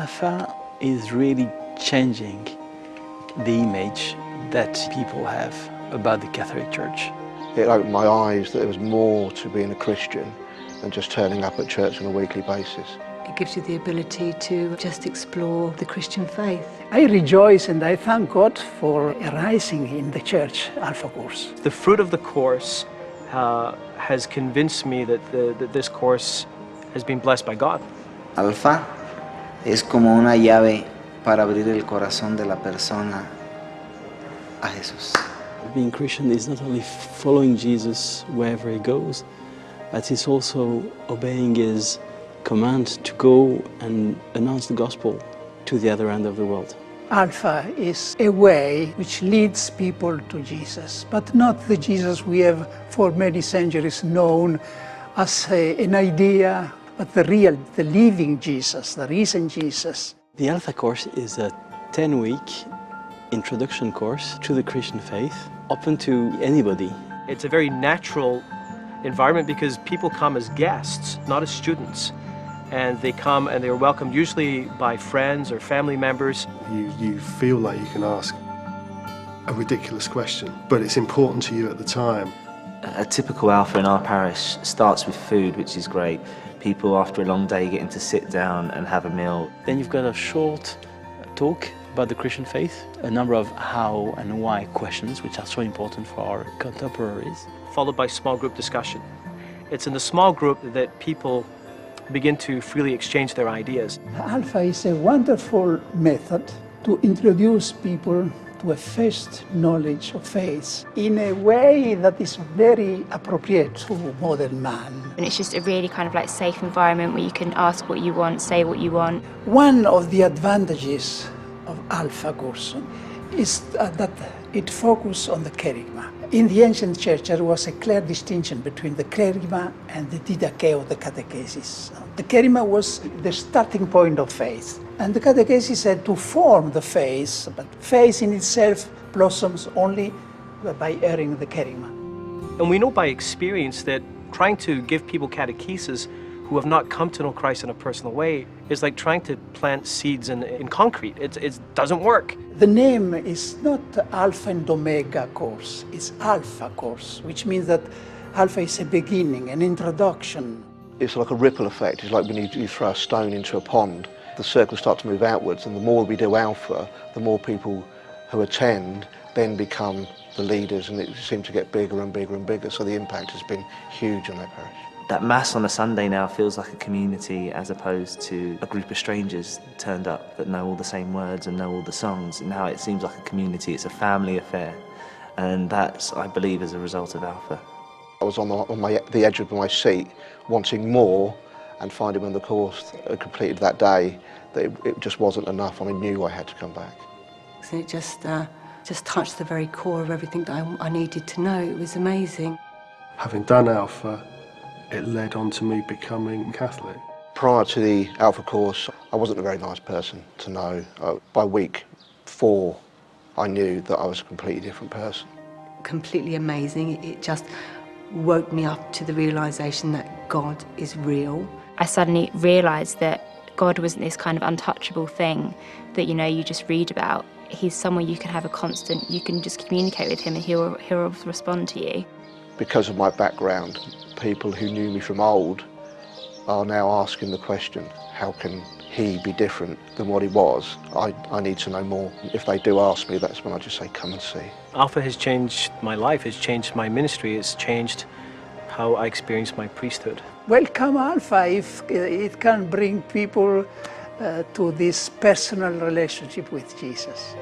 Alpha is really changing the image that people have about the Catholic Church. It opened my eyes that there was more to being a Christian than just turning up at church on a weekly basis. It gives you the ability to just explore the Christian faith. I rejoice and I thank God for arising in the church Alpha course. The fruit of the course has convinced me that this course has been blessed by God. Alpha es como una llave para abrir el corazón de la persona a Jesús. Being Christian is not only following Jesus wherever he goes, but it's also obeying his command to go and announce the gospel to the other end of the world. Alpha is a way which leads people to Jesus, but not the Jesus we have for many centuries known as an idea, but the real, the living Jesus, the risen Jesus. The Alpha course is a 10-week introduction course to the Christian faith, open to anybody. It's a very natural environment because people come as guests, not as students. And they come and they're welcomed usually by friends or family members. You feel like you can ask a ridiculous question, but it's important to you at the time. A typical Alpha in our parish starts with food, which is great. People after a long day getting to sit down and have a meal. Then you've got a short talk about the Christian faith, a number of how and why questions, which are so important for our contemporaries. Followed by small group discussion. It's in the small group that people begin to freely exchange their ideas. Alpha is a wonderful method to introduce people to a first knowledge of faith in a way that is very appropriate to modern man. And it's just a really kind of like safe environment where you can ask what you want, say what you want. One of the advantages of Alpha course is that it focuses on the kerygma. In the ancient church, there was a clear distinction between the kerygma and the didache, or the catechesis. The kerygma was the starting point of faith, and the catechesis had to form the faith, but faith in itself blossoms only by hearing the kerygma. And we know by experience that trying to give people catechesis who have not come to know Christ in a personal way is like trying to plant seeds in concrete. It doesn't work. The name is not Alpha and Omega course, it's Alpha course, which means that Alpha is a beginning, an introduction. It's like a ripple effect. It's like when you throw a stone into a pond, the circles start to move outwards, and the more we do Alpha, the more people who attend then become the leaders, and it seems to get bigger and bigger and bigger, so the impact has been huge on our parish. That Mass on a Sunday now feels like a community as opposed to a group of strangers turned up that know all the same words and know all the songs. And now it seems like a community, it's a family affair. And that's, I believe, as a result of Alpha. I was on the edge of my seat, wanting more, and finding when the course had completed that day that it just wasn't enough, and I knew I had to come back. So it just touched the very core of everything that I needed to know. It was amazing. Having done Alpha, it led on to me becoming Catholic. Prior to the Alpha course, I wasn't a very nice person to know. By week 4, I knew that I was a completely different person. Completely amazing. It just woke me up to the realisation that God is real. I suddenly realised that God wasn't this kind of untouchable thing that, you know, you just read about. He's someone you can have a constant, you can just communicate with him and he'll respond to you. Because of my background, people who knew me from old are now asking the question, how can he be different than what he was? I need to know more. If they do ask me, that's when I just say, come and see. Alpha has changed my life, it's changed my ministry, it's changed how I experience my priesthood. Welcome Alpha if it can bring people to this personal relationship with Jesus.